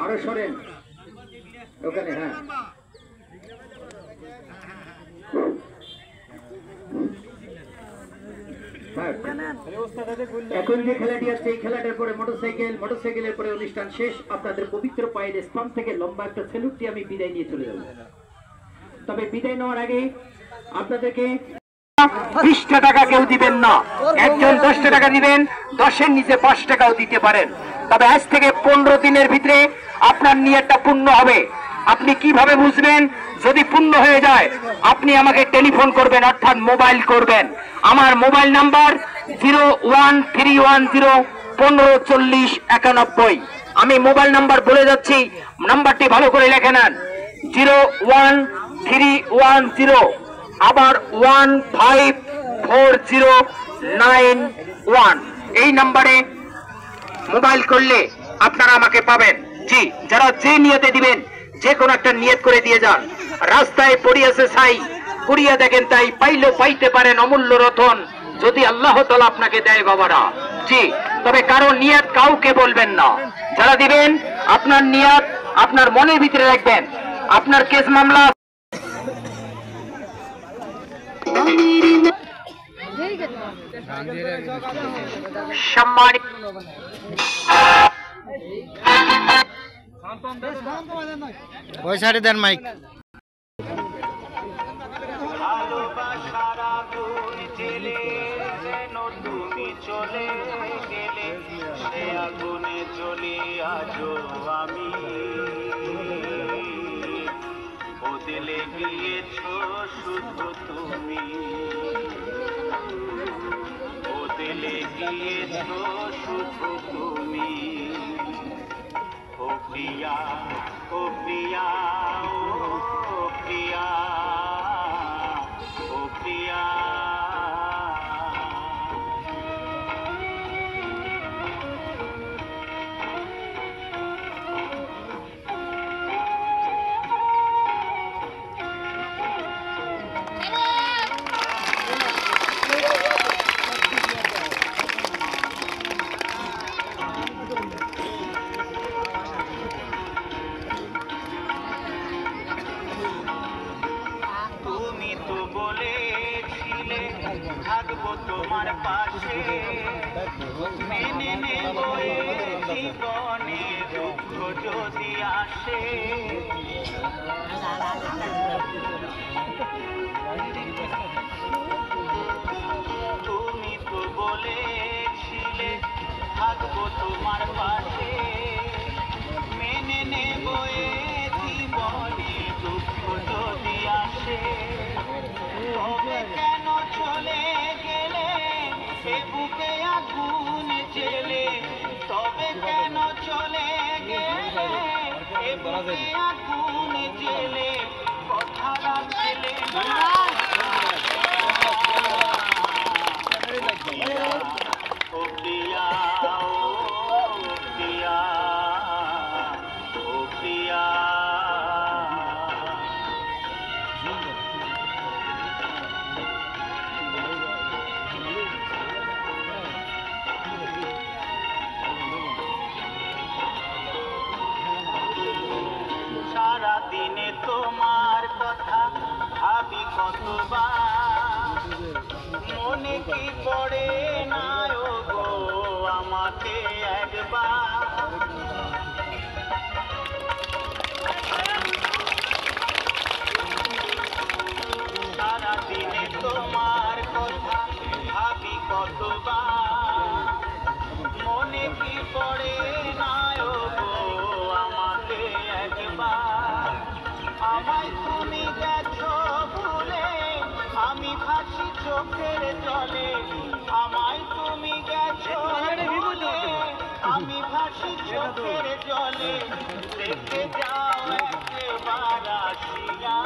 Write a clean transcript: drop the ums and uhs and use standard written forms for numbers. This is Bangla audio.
আরো সরেন ওখানে। হ্যাঁ, এখন যে খেলাটি আছে এই খেলাটার পরে মোটরসাইকেলের পরে অনুষ্ঠান শেষ। আপনাদের পবিত্র পায়ের স্থান থেকে লম্বা একটা সেলুটটি আমি বিদায় নিয়ে চলে যাব। তবে বিদায় নেওয়ার আগে আপনাদেরকে 20টা টাকা কেউ দিবেন না, একজন 10টা টাকা দিবেন, 10-এর নিচে 5 টাকাও দিতে পারেন। তবে আজ থেকে 15 দিনের ভিতরে আপনার নিয়তটা পূর্ণ হবে। আপনি কিভাবে বুঝবেন? যদি পূর্ণ হয়ে যায় আপনি আমাকে টেলিফোন করবেন, অর্থাৎ মোবাইল করবেন। আমার মোবাইল নাম্বার 01310154091। আমি মোবাইল নাম্বার বলে যাচ্ছি, নাম্বারটি ভালো করে লিখে নেন। 01310 আবার 154091। এই নাম্বারে মোবাইল করলে আপনারা আমাকে পাবেন। জি, যারা যে নিয়তে দিবেন যে কোনো একটা নিয়ত করে দিয়ে যান। রাস্তায় পড়িয়াছে ছাই, কুড়িয়া দেখেন তাই, পাইলেও পাইতে পারেন অমূল্য রতন, যদি আল্লাহ তাআলা আপনাকে দেয় বাবারা। জি, তবে কারো নিয়ত কাউকে বলবেন না। যারা দিবেন আপনার নিয়ত আপনার মনের ভিতরে রাখবেন। আপনার কেস মামলা সম্মানিত ওই সাইডে দেন মাইক। তুমি চলে গেলে সে আগুনে চলে আজো আমি বদলে গিয়েছ শুধু তুমি, বদলে গিয়েছ শুধু তুমি। ও প্রিয়া, ও প্রিয়া, ও প্রিয়া, ও প্রিয়া। থাকবো তোমার পাশে, মেনে নেব জীবনে দুঃখ যদি আসে। তুমি তো বলেছিলে থাকবো তোমার পাশে, মেনে নেব জীবনে দুঃখ যদি আসে। তবে কেন চলে গেলে এ বুকে আগুন জ্বেলে, তবে কেন চলে গেলে এ বুকে আগুন জ্বেলে, কথা রাখলে না। ও প্রিয়া, ও প্রিয়া, ও প্রিয়া। সারাদিনে তোমার কথা ভাবি কতবার, মনে কি পড়ে না ও গো আমাকে একবার। সারাদিনে তোমার কথা ভাবি কতবার, মনে কি পড়ে না ও গো আমাকে একবার। আমায় তুমি গেছো ভুলে, আমি ভাসি চোখের জলে, আমায় দেখে যাও একবার আসিয়া